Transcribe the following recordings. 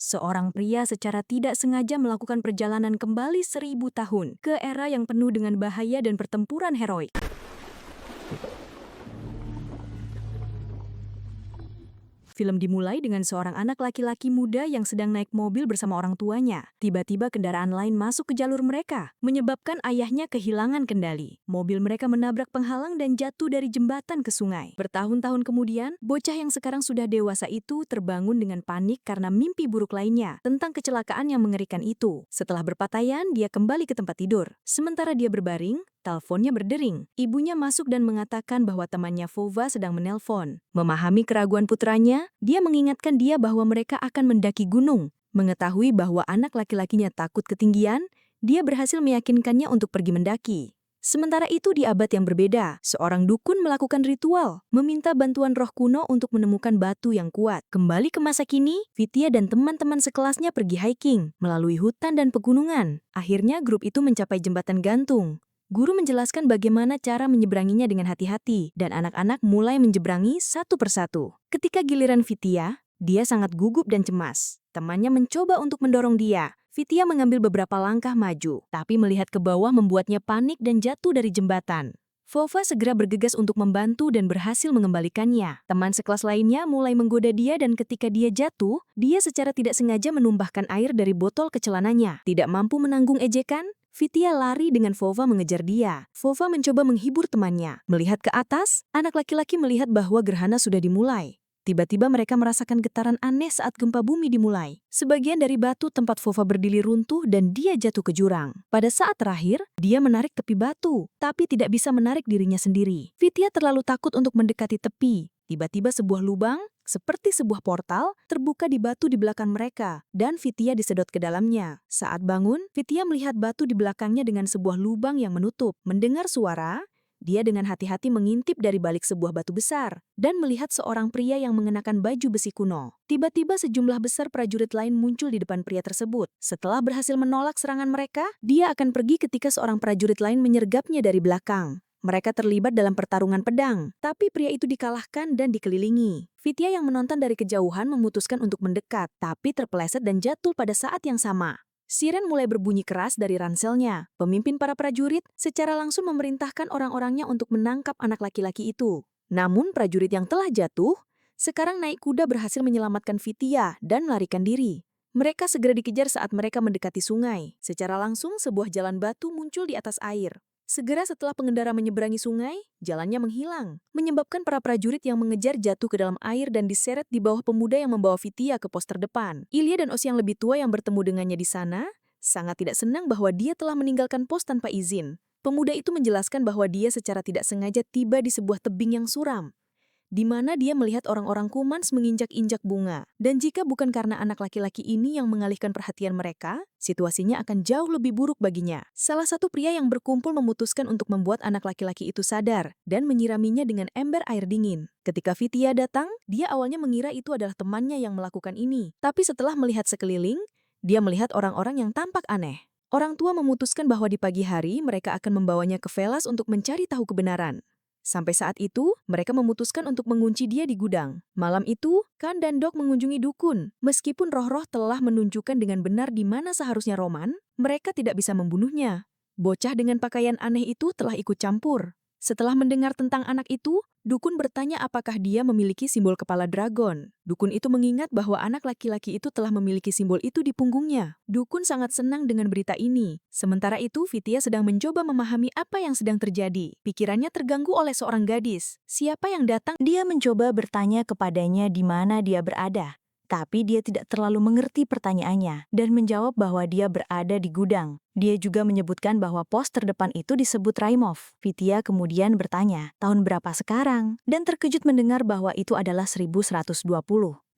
Seorang pria secara tidak sengaja melakukan perjalanan kembali 1000 tahun ke era yang penuh dengan bahaya dan pertempuran heroik. Film dimulai dengan seorang anak laki-laki muda yang sedang naik mobil bersama orang tuanya. Tiba-tiba kendaraan lain masuk ke jalur mereka, menyebabkan ayahnya kehilangan kendali. Mobil mereka menabrak penghalang dan jatuh dari jembatan ke sungai. Bertahun-tahun kemudian, bocah yang sekarang sudah dewasa itu terbangun dengan panik karena mimpi buruk lainnya tentang kecelakaan yang mengerikan itu. Setelah berpakaian, dia kembali ke tempat tidur. Sementara dia berbaring, teleponnya berdering. Ibunya masuk dan mengatakan bahwa temannya Vova sedang menelpon. Memahami keraguan putranya, dia mengingatkan dia bahwa mereka akan mendaki gunung. Mengetahui bahwa anak laki-lakinya takut ketinggian, dia berhasil meyakinkannya untuk pergi mendaki. Sementara itu di abad yang berbeda, seorang dukun melakukan ritual, meminta bantuan roh kuno untuk menemukan batu yang kuat. Kembali ke masa kini, Vidya dan teman-teman sekelasnya pergi hiking, melalui hutan dan pegunungan. Akhirnya grup itu mencapai jembatan gantung. Guru menjelaskan bagaimana cara menyeberanginya dengan hati-hati, dan anak-anak mulai menyeberangi satu persatu. Ketika giliran Vidya, dia sangat gugup dan cemas. Temannya mencoba untuk mendorong dia. Vidya mengambil beberapa langkah maju, tapi melihat ke bawah membuatnya panik dan jatuh dari jembatan. Vova segera bergegas untuk membantu dan berhasil mengembalikannya. Teman sekelas lainnya mulai menggoda dia dan ketika dia jatuh, dia secara tidak sengaja menumpahkan air dari botol ke celananya. Tidak mampu menanggung ejekan, Vidya lari dengan Vova mengejar dia. Vova mencoba menghibur temannya. Melihat ke atas, anak laki-laki melihat bahwa gerhana sudah dimulai. Tiba-tiba mereka merasakan getaran aneh saat gempa bumi dimulai. Sebagian dari batu tempat Vova berdiri runtuh dan dia jatuh ke jurang. Pada saat terakhir, dia menarik tepi batu, tapi tidak bisa menarik dirinya sendiri. Vidya terlalu takut untuk mendekati tepi. Tiba-tiba sebuah lubang, seperti sebuah portal, terbuka di batu di belakang mereka, dan Vidya disedot ke dalamnya. Saat bangun, Vidya melihat batu di belakangnya dengan sebuah lubang yang menutup. Mendengar suara, dia dengan hati-hati mengintip dari balik sebuah batu besar, dan melihat seorang pria yang mengenakan baju besi kuno. Tiba-tiba sejumlah besar prajurit lain muncul di depan pria tersebut. Setelah berhasil menolak serangan mereka, dia akan pergi ketika seorang prajurit lain menyergapnya dari belakang. Mereka terlibat dalam pertarungan pedang, tapi pria itu dikalahkan dan dikelilingi. Vidya yang menonton dari kejauhan memutuskan untuk mendekat, tapi terpeleset dan jatuh pada saat yang sama. Siren mulai berbunyi keras dari ranselnya. Pemimpin para prajurit secara langsung memerintahkan orang-orangnya untuk menangkap anak laki-laki itu. Namun prajurit yang telah jatuh, sekarang naik kuda berhasil menyelamatkan Vidya dan melarikan diri. Mereka segera dikejar saat mereka mendekati sungai. Secara langsung sebuah jalan batu muncul di atas air. Segera setelah pengendara menyeberangi sungai, jalannya menghilang, menyebabkan para prajurit yang mengejar jatuh ke dalam air dan diseret di bawah pemuda yang membawa Vidya ke pos terdepan. Ilya dan Os yang lebih tua yang bertemu dengannya di sana, sangat tidak senang bahwa dia telah meninggalkan pos tanpa izin. Pemuda itu menjelaskan bahwa dia secara tidak sengaja tiba di sebuah tebing yang suram, di mana dia melihat orang-orang Kumans menginjak-injak bunga. Dan jika bukan karena anak laki-laki ini yang mengalihkan perhatian mereka, situasinya akan jauh lebih buruk baginya. Salah satu pria yang berkumpul memutuskan untuk membuat anak laki-laki itu sadar dan menyiraminya dengan ember air dingin. Ketika Vidya datang, dia awalnya mengira itu adalah temannya yang melakukan ini. Tapi setelah melihat sekeliling, dia melihat orang-orang yang tampak aneh. Orang tua memutuskan bahwa di pagi hari mereka akan membawanya ke Velas untuk mencari tahu kebenaran. Sampai saat itu, mereka memutuskan untuk mengunci dia di gudang. Malam itu, Khan dan Dok mengunjungi dukun. Meskipun roh-roh telah menunjukkan dengan benar di mana seharusnya Roman, mereka tidak bisa membunuhnya. Bocah dengan pakaian aneh itu telah ikut campur. Setelah mendengar tentang anak itu, dukun bertanya apakah dia memiliki simbol kepala dragon. Dukun itu mengingat bahwa anak laki-laki itu telah memiliki simbol itu di punggungnya. Dukun sangat senang dengan berita ini. Sementara itu, Vidya sedang mencoba memahami apa yang sedang terjadi. Pikirannya terganggu oleh seorang gadis. Siapa yang datang? Dia mencoba bertanya kepadanya di mana dia berada. Tapi dia tidak terlalu mengerti pertanyaannya dan menjawab bahwa dia berada di gudang. Dia juga menyebutkan bahwa pos terdepan itu disebut Raimov. Vidya kemudian bertanya, tahun berapa sekarang? Dan terkejut mendengar bahwa itu adalah 1120.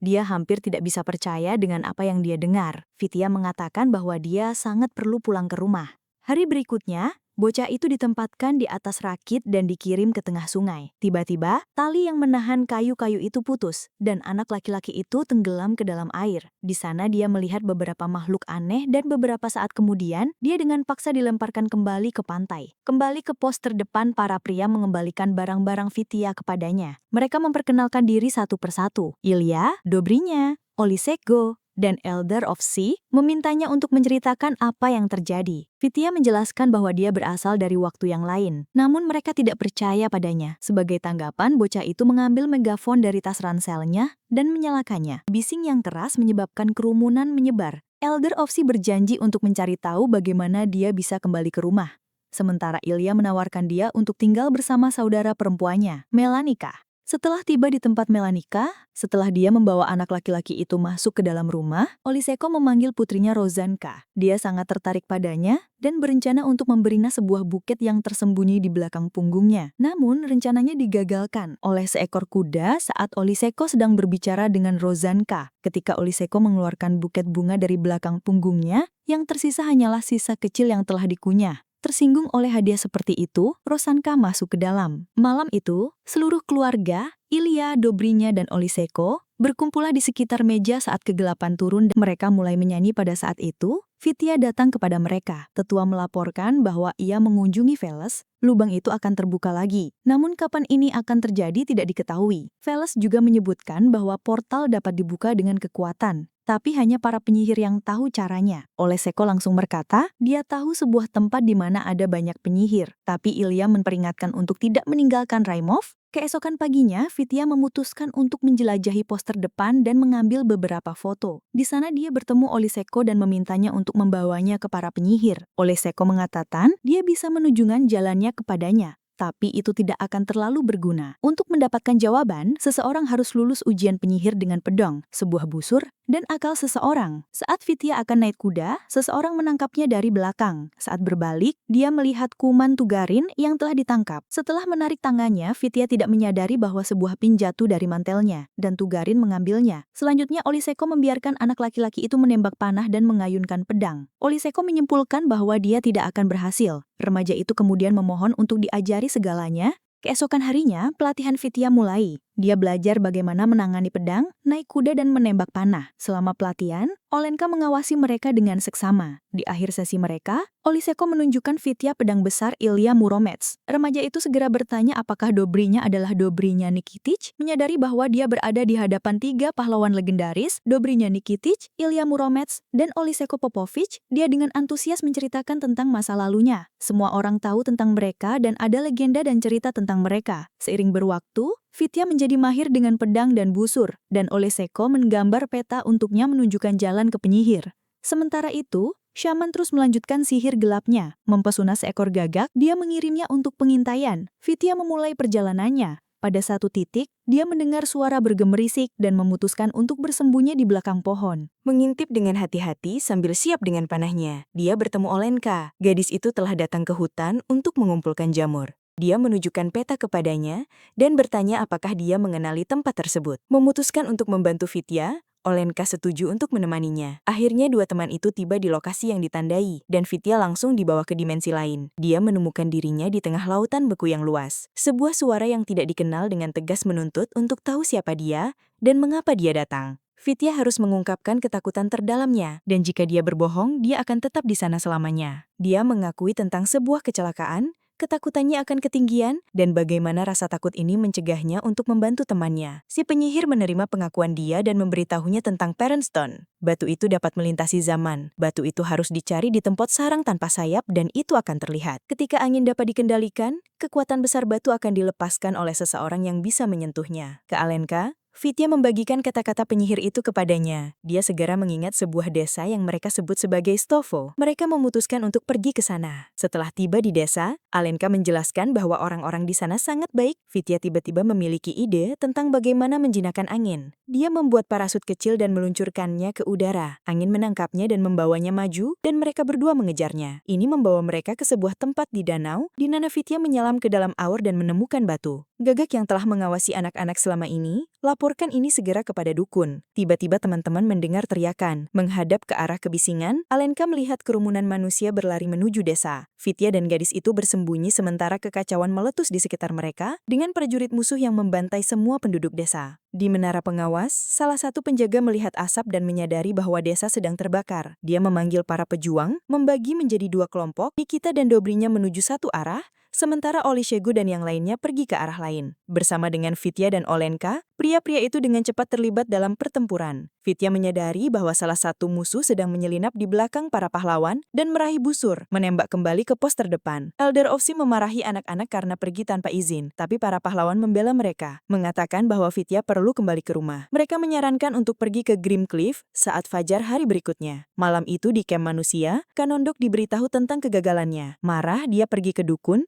Dia hampir tidak bisa percaya dengan apa yang dia dengar. Vidya mengatakan bahwa dia sangat perlu pulang ke rumah. Hari berikutnya, bocah itu ditempatkan di atas rakit dan dikirim ke tengah sungai. Tiba-tiba, tali yang menahan kayu-kayu itu putus, dan anak laki-laki itu tenggelam ke dalam air. Di sana dia melihat beberapa makhluk aneh dan beberapa saat kemudian, dia dengan paksa dilemparkan kembali ke pantai. Kembali ke pos terdepan, para pria mengembalikan barang-barang Vidya kepadanya. Mereka memperkenalkan diri satu persatu. Ilya, Dobrinya, Olisego, dan Elder of Sea memintanya untuk menceritakan apa yang terjadi. Vidya menjelaskan bahwa dia berasal dari waktu yang lain, namun mereka tidak percaya padanya. Sebagai tanggapan, bocah itu mengambil megafon dari tas ranselnya dan menyalakannya. Bising yang keras menyebabkan kerumunan menyebar. Elder of Sea berjanji untuk mencari tahu bagaimana dia bisa kembali ke rumah. Sementara Ilya menawarkan dia untuk tinggal bersama saudara perempuannya, Melanika. Setelah tiba di tempat Melanika, setelah dia membawa anak laki-laki itu masuk ke dalam rumah, Olyseko memanggil putrinya Rozanka. Dia sangat tertarik padanya dan berencana untuk memberinya sebuah buket yang tersembunyi di belakang punggungnya. Namun, rencananya digagalkan oleh seekor kuda saat Olyseko sedang berbicara dengan Rozanka. Ketika Olyseko mengeluarkan buket bunga dari belakang punggungnya, yang tersisa hanyalah sisa kecil yang telah dikunyah. Tersinggung oleh hadiah seperti itu, Rozanka masuk ke dalam. Malam itu, seluruh keluarga, Ilya, Dobrinya, dan Olyseko berkumpullah di sekitar meja saat kegelapan turun dan mereka mulai menyanyi. Pada saat itu, Vidya datang kepada mereka. Tetua melaporkan bahwa ia mengunjungi Veles, lubang itu akan terbuka lagi. Namun kapan ini akan terjadi tidak diketahui. Veles juga menyebutkan bahwa portal dapat dibuka dengan kekuatan, tapi hanya para penyihir yang tahu caranya. Olyseko langsung berkata, dia tahu sebuah tempat di mana ada banyak penyihir, tapi Ilya memperingatkan untuk tidak meninggalkan Raimov. Keesokan paginya, Vidya memutuskan untuk menjelajahi pos terdepan dan mengambil beberapa foto. Di sana dia bertemu Olyseko dan memintanya untuk membawanya ke para penyihir. Olyseko mengatakan dia bisa menunjukkan jalannya kepadanya, tapi itu tidak akan terlalu berguna. Untuk mendapatkan jawaban, seseorang harus lulus ujian penyihir dengan pedang, sebuah busur, dan akal seseorang. Saat Vidya akan naik kuda, seseorang menangkapnya dari belakang. Saat berbalik, dia melihat kuman Tugarin yang telah ditangkap. Setelah menarik tangannya, Vidya tidak menyadari bahwa sebuah pin jatuh dari mantelnya, dan Tugarin mengambilnya. Selanjutnya, Olyseko membiarkan anak laki-laki itu menembak panah dan mengayunkan pedang. Olyseko menyimpulkan bahwa dia tidak akan berhasil. Remaja itu kemudian memohon untuk diajari segalanya. Keesokan harinya, pelatihan Vidya mulai. Dia belajar bagaimana menangani pedang, naik kuda, dan menembak panah. Selama pelatihan, Olenka mengawasi mereka dengan seksama. Di akhir sesi mereka, Olyseko menunjukkan Vidya pedang besar Ilya Muromets. Remaja itu segera bertanya apakah Dobrinya adalah Dobrinya Nikitic, menyadari bahwa dia berada di hadapan 3 pahlawan legendaris, Dobrinya Nikitic, Ilya Muromets, dan Olyseko Popovich. Dia dengan antusias menceritakan tentang masa lalunya. Semua orang tahu tentang mereka dan ada legenda dan cerita tentang mereka. Seiring berwaktu, Vidya menjadi mahir dengan pedang dan busur, dan Olyseko menggambar peta untuknya menunjukkan jalan ke penyihir. Sementara itu, Shaman terus melanjutkan sihir gelapnya. Mempesona seekor gagak, dia mengirimnya untuk pengintaian. Vidya memulai perjalanannya. Pada satu titik, dia mendengar suara bergemerisik dan memutuskan untuk bersembunyi di belakang pohon. Mengintip dengan hati-hati sambil siap dengan panahnya, dia bertemu Olenka. Gadis itu telah datang ke hutan untuk mengumpulkan jamur. Dia menunjukkan peta kepadanya dan bertanya apakah dia mengenali tempat tersebut. Memutuskan untuk membantu Vidya, Olenka setuju untuk menemaninya. Akhirnya 2 teman itu tiba di lokasi yang ditandai, dan Vidya langsung dibawa ke dimensi lain. Dia menemukan dirinya di tengah lautan beku yang luas. Sebuah suara yang tidak dikenal dengan tegas menuntut untuk tahu siapa dia dan mengapa dia datang. Vidya harus mengungkapkan ketakutan terdalamnya, dan jika dia berbohong, dia akan tetap di sana selamanya. Dia mengakui tentang sebuah kecelakaan, ketakutannya akan ketinggian, dan bagaimana rasa takut ini mencegahnya untuk membantu temannya. Si penyihir menerima pengakuan dia dan memberitahunya tentang Parent Stone. Batu itu dapat melintasi zaman. Batu itu harus dicari di tempat sarang tanpa sayap dan itu akan terlihat. Ketika angin dapat dikendalikan, kekuatan besar batu akan dilepaskan oleh seseorang yang bisa menyentuhnya. Ke Alenka, Vidya membagikan kata-kata penyihir itu kepadanya. Dia segera mengingat sebuah desa yang mereka sebut sebagai Stovo. Mereka memutuskan untuk pergi ke sana. Setelah tiba di desa, Alenka menjelaskan bahwa orang-orang di sana sangat baik. Vidya tiba-tiba memiliki ide tentang bagaimana menjinakkan angin. Dia membuat parasut kecil dan meluncurkannya ke udara. Angin menangkapnya dan membawanya maju, dan mereka berdua mengejarnya. Ini membawa mereka ke sebuah tempat di danau, di mana Vidya menyelam ke dalam aur dan menemukan batu. Gagak yang telah mengawasi anak-anak selama ini, laporkan ini segera kepada dukun. Tiba-tiba teman-teman mendengar teriakan. Menghadap ke arah kebisingan, Alenka melihat kerumunan manusia berlari menuju desa. Vidya dan gadis itu bersembunyi sementara kekacauan meletus di sekitar mereka dengan prajurit musuh yang membantai semua penduduk desa. Di menara pengawas, salah satu penjaga melihat asap dan menyadari bahwa desa sedang terbakar. Dia memanggil para pejuang, membagi menjadi 2 kelompok. Nikita dan Dobrinya menuju satu arah, sementara Olysego dan yang lainnya pergi ke arah lain. Bersama dengan Vidya dan Olenka, pria-pria itu dengan cepat terlibat dalam pertempuran. Fitya menyadari bahwa salah satu musuh sedang menyelinap di belakang para pahlawan dan meraih busur, menembak kembali ke pos terdepan. Elder Ofsi memarahi anak-anak karena pergi tanpa izin, tapi para pahlawan membela mereka, mengatakan bahwa Fitya perlu kembali ke rumah. Mereka menyarankan untuk pergi ke Grim Cliff saat fajar hari berikutnya. Malam itu di kamp manusia, Kanondok diberitahu tentang kegagalannya. Marah, dia pergi ke dukun.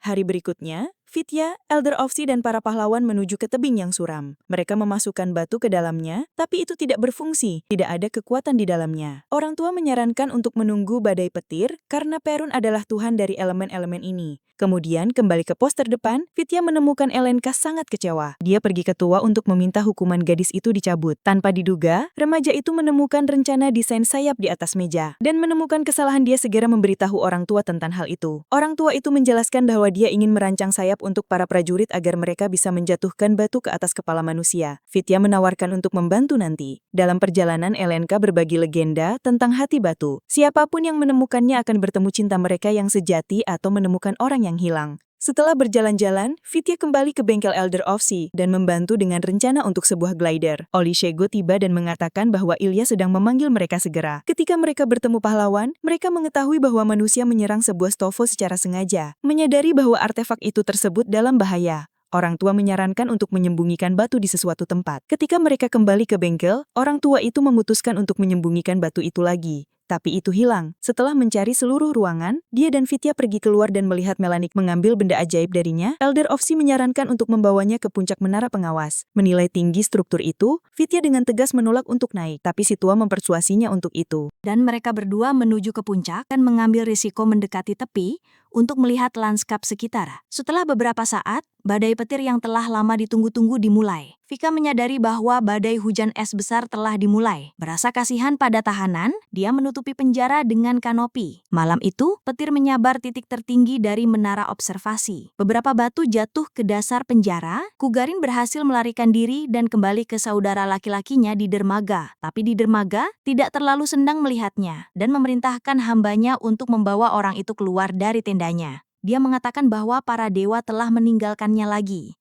Hari berikutnya, Fitya, Elder Ofsi dan para pahlawan menuju ke tebing yang suram. Mereka memasukkan batu ke dalamnya, tapi itu tidak berfungsi, tidak ada kekuatan di dalamnya. Orang tua menyarankan untuk menunggu badai petir karena Perun adalah tuhan dari elemen-elemen ini. Kemudian kembali ke pos terdepan, Fitya menemukan Elenka sangat kecewa. Dia pergi ke tua untuk meminta hukuman gadis itu dicabut. Tanpa diduga, remaja itu menemukan rencana desain sayap di atas meja dan menemukan kesalahan. Dia segera memberitahu orang tua tentang hal itu. Orang tua itu menjelaskan bahwa dia ingin merancang sayap untuk para prajurit agar mereka bisa menjatuhkan batu ke atas kepala manusia. Fitya menawarkan untuk membantu nanti. Dalam perjalanan, Elenka berbagi legenda tentang hati batu. Siapapun yang menemukannya akan bertemu cinta mereka yang sejati atau menemukan orang yang hilang. Setelah berjalan-jalan, Fitya kembali ke bengkel Elder Ofsi dan membantu dengan rencana untuk sebuah glider. Olishego tiba dan mengatakan bahwa Ilya sedang memanggil mereka segera. Ketika mereka bertemu pahlawan, mereka mengetahui bahwa manusia menyerang sebuah stovo secara sengaja. Menyadari bahwa artefak itu tersebut dalam bahaya, orang tua menyarankan untuk menyembunyikan batu di sesuatu tempat. Ketika mereka kembali ke bengkel, orang tua itu memutuskan untuk menyembunyikan batu itu lagi. Tapi itu hilang. Setelah mencari seluruh ruangan, dia dan Fitya pergi keluar dan melihat Melanik mengambil benda ajaib darinya. Elder Ofsi menyarankan untuk membawanya ke puncak menara pengawas. Menilai tinggi struktur itu, Fitya dengan tegas menolak untuk naik, tapi si tua mempersuasinya untuk itu. Dan mereka berdua menuju ke puncak dan mengambil risiko mendekati tepi untuk melihat lanskap sekitar. Setelah beberapa saat, badai petir yang telah lama ditunggu-tunggu dimulai. Vika menyadari bahwa badai hujan es besar telah dimulai. Berasa kasihan pada tahanan, dia menutupi penjara dengan kanopi. Malam itu, petir menyabar titik tertinggi dari menara observasi. Beberapa batu jatuh ke dasar penjara. Kugarin berhasil melarikan diri dan kembali ke saudara laki-lakinya di dermaga. Tapi di dermaga, tidak terlalu senang melihatnya dan memerintahkan hambanya untuk membawa orang itu keluar dari tendanya. Dia mengatakan bahwa para dewa telah meninggalkannya lagi.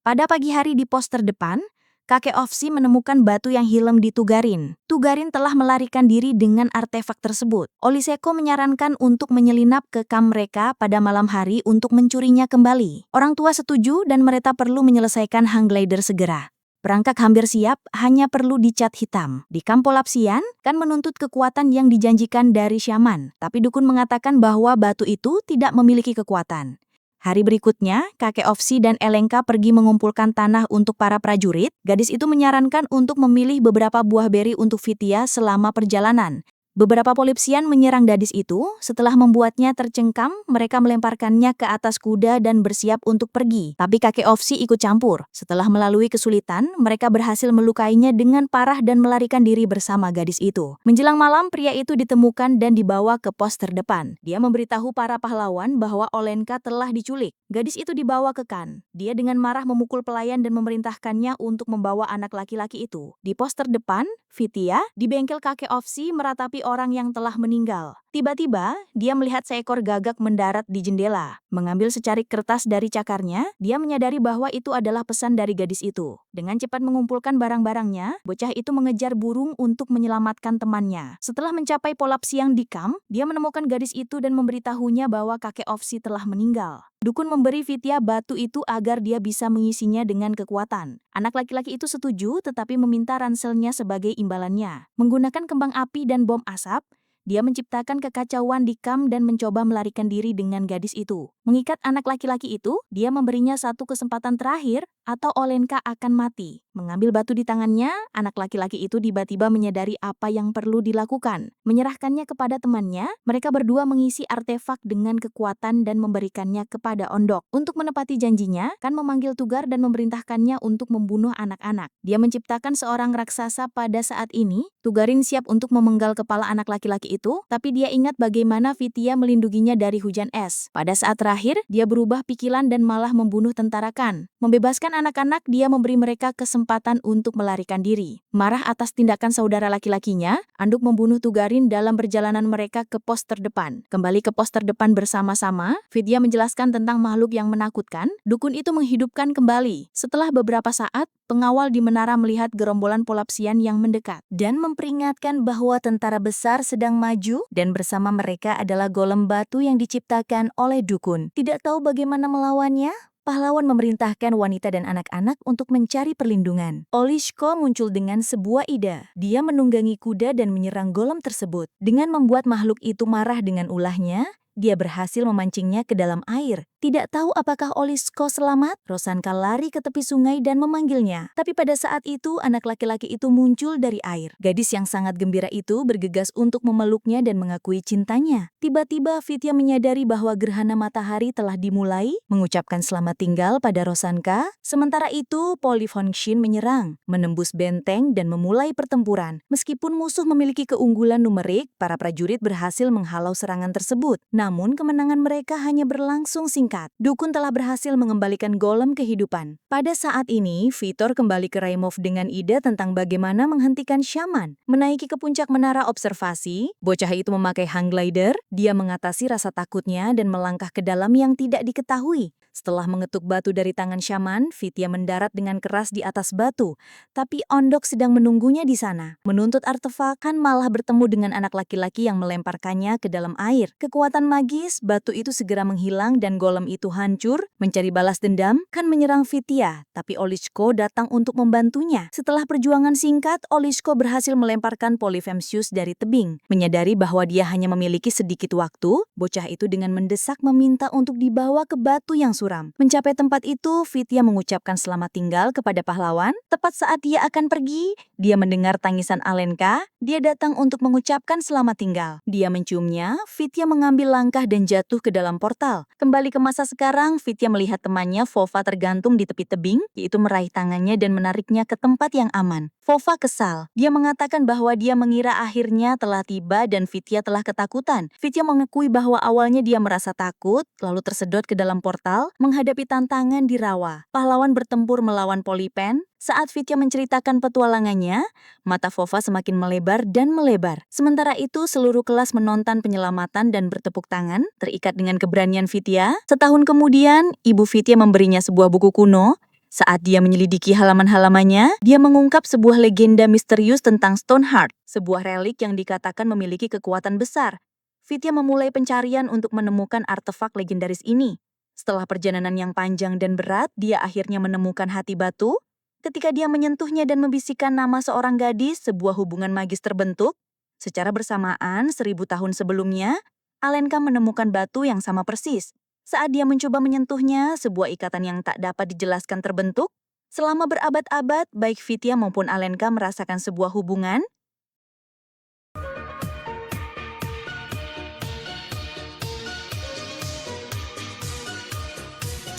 Pada pagi hari di pos terdepan, kakek Ofsi menemukan batu yang hilang di Tugarin. Tugarin telah melarikan diri dengan artefak tersebut. Oliseko menyarankan untuk menyelinap ke kamp mereka pada malam hari untuk mencurinya kembali. Orang tua setuju dan mereka perlu menyelesaikan hang glider segera. Perangkap hampir siap, hanya perlu dicat hitam. Di kamp Polapsian, kan menuntut kekuatan yang dijanjikan dari syaman. Tapi dukun mengatakan bahwa batu itu tidak memiliki kekuatan. Hari berikutnya, kakek Ofsi dan Elenka pergi mengumpulkan tanah untuk para prajurit. Gadis itu menyarankan untuk memilih beberapa buah beri untuk Fitya selama perjalanan. Beberapa Polipsian menyerang gadis itu. Setelah membuatnya tercengkam, mereka melemparkannya ke atas kuda dan bersiap untuk pergi. Tapi kakek Ofsi ikut campur. Setelah melalui kesulitan, mereka berhasil melukainya dengan parah dan melarikan diri bersama gadis itu. Menjelang malam, pria itu ditemukan dan dibawa ke pos terdepan. Dia memberitahu para pahlawan bahwa Olenka telah diculik. Gadis itu dibawa ke Khan. Dia dengan marah memukul pelayan dan memerintahkannya untuk membawa anak laki-laki itu. Di pos terdepan, Fitya, di bengkel kakek Ofsi meratapi orang yang telah meninggal. Tiba-tiba, dia melihat seekor gagak mendarat di jendela. Mengambil secarik kertas dari cakarnya, dia menyadari bahwa itu adalah pesan dari gadis itu. Dengan cepat mengumpulkan barang-barangnya, bocah itu mengejar burung untuk menyelamatkan temannya. Setelah mencapai Polapsian di kamp, dia menemukan gadis itu dan memberitahunya bahwa kakek Ofsi telah meninggal. Dukun memberi Fitya batu itu agar dia bisa mengisinya dengan kekuatan. Anak laki-laki itu setuju tetapi meminta ranselnya sebagai imbalannya. Menggunakan kembang api dan bom asap, dia menciptakan kekacauan di kamp dan mencoba melarikan diri dengan gadis itu. Mengikat anak laki-laki itu, dia memberinya satu kesempatan terakhir atau Olenka akan mati. Mengambil batu di tangannya, anak laki-laki itu tiba-tiba menyadari apa yang perlu dilakukan. Menyerahkannya kepada temannya, mereka berdua mengisi artefak dengan kekuatan dan memberikannya kepada Ondok. Untuk menepati janjinya, Kan memanggil Tugar dan memerintahkannya untuk membunuh anak-anak. Dia menciptakan seorang raksasa pada saat ini. Tugarin siap untuk memenggal kepala anak laki-laki itu, tapi dia ingat bagaimana Fitya melindunginya dari hujan es. Pada saat terakhir, dia berubah pikiran dan malah membunuh tentara Kan. Membebaskan anak-anak, dia memberi mereka kesempatan untuk melarikan diri. Marah atas tindakan saudara laki-lakinya, Anduk membunuh Tugarin dalam perjalanan mereka ke pos terdepan. Kembali ke pos terdepan bersama-sama, Vidya menjelaskan tentang makhluk yang menakutkan. Dukun itu menghidupkan kembali. Setelah beberapa saat, pengawal di menara melihat gerombolan Polapsian yang mendekat dan memperingatkan bahwa tentara besar sedang maju dan bersama mereka adalah golem batu yang diciptakan oleh dukun. Tidak tahu bagaimana melawannya, pahlawan memerintahkan wanita dan anak-anak untuk mencari perlindungan. Olishko muncul dengan sebuah ide. Dia menunggangi kuda dan menyerang golem tersebut. Dengan membuat makhluk itu marah dengan ulahnya, dia berhasil memancingnya ke dalam air. Tidak tahu apakah Olishko selamat, Rosanka lari ke tepi sungai dan memanggilnya. Tapi pada saat itu, anak laki-laki itu muncul dari air. Gadis yang sangat gembira itu bergegas untuk memeluknya dan mengakui cintanya. Tiba-tiba Vidya menyadari bahwa gerhana matahari telah dimulai, mengucapkan selamat tinggal pada Rosanka. Sementara itu, Polyphonshin menyerang, menembus benteng dan memulai pertempuran. Meskipun musuh memiliki keunggulan numerik, para prajurit berhasil menghalau serangan tersebut. Namun, kemenangan mereka hanya berlangsung singkat. Dukun telah berhasil mengembalikan golem kehidupan. Pada saat ini, Vitor kembali ke Raimov dengan ide tentang bagaimana menghentikan Shaman. Menaiki ke puncak menara observasi, bocah itu memakai hang glider. Dia mengatasi rasa takutnya dan melangkah ke dalam yang tidak diketahui. Setelah mengetuk batu dari tangan Shaman, Vidya mendarat dengan keras di atas batu. Tapi Ondok sedang menunggunya di sana. Menuntut artefak, kan malah bertemu dengan anak laki-laki yang melemparkannya ke dalam air. Kekuatan magis, batu itu segera menghilang dan golem itu hancur. Mencari balas dendam, kan menyerang Vidya. Tapi Olishko datang untuk membantunya. Setelah perjuangan singkat, Olishko berhasil melemparkan Polyphemus dari tebing. Menyadari bahwa dia hanya memiliki sedikit waktu, bocah itu dengan mendesak meminta untuk dibawa ke batu yang suram. Mencapai tempat itu, Vidya mengucapkan selamat tinggal kepada pahlawan. Tepat saat dia akan pergi, dia mendengar tangisan Alenka. Dia datang untuk mengucapkan selamat tinggal. Dia menciumnya, Vidya mengambil langkah dan jatuh ke dalam portal. Kembali ke masa sekarang, Vidya melihat temannya Vova tergantung di tepi tebing, yaitu meraih tangannya dan menariknya ke tempat yang aman. Vova kesal. Dia mengatakan bahwa dia mengira akhirnya telah tiba dan Vidya telah ketakutan. Vidya mengakui bahwa awalnya dia merasa takut, lalu tersedot ke dalam portal, menghadapi tantangan di rawa. Pahlawan bertempur melawan Polypen. Saat Vidya menceritakan petualangannya, mata Vova semakin melebar dan melebar. Sementara itu, seluruh kelas menonton penyelamatan dan bertepuk tangan, terikat dengan keberanian Vidya. Setahun kemudian, ibu Vidya memberinya sebuah buku kuno. Saat dia menyelidiki halaman-halamannya, dia mengungkap sebuah legenda misterius tentang Stoneheart, sebuah relik yang dikatakan memiliki kekuatan besar. Vidya memulai pencarian untuk menemukan artefak legendaris ini. Setelah perjalanan yang panjang dan berat, dia akhirnya menemukan hati batu. Ketika dia menyentuhnya dan membisikkan nama seorang gadis, sebuah hubungan magis terbentuk. Secara bersamaan, 1000 tahun sebelumnya, Alenka menemukan batu yang sama persis. Saat dia mencoba menyentuhnya, sebuah ikatan yang tak dapat dijelaskan terbentuk. Selama berabad-abad, baik Vidya maupun Alenka merasakan sebuah hubungan.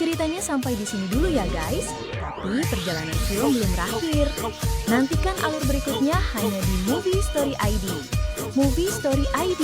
Ceritanya sampai di sini dulu ya guys, tapi perjalanan film belum berakhir. Nantikan alur berikutnya hanya di Movie Story ID. Movie Story ID.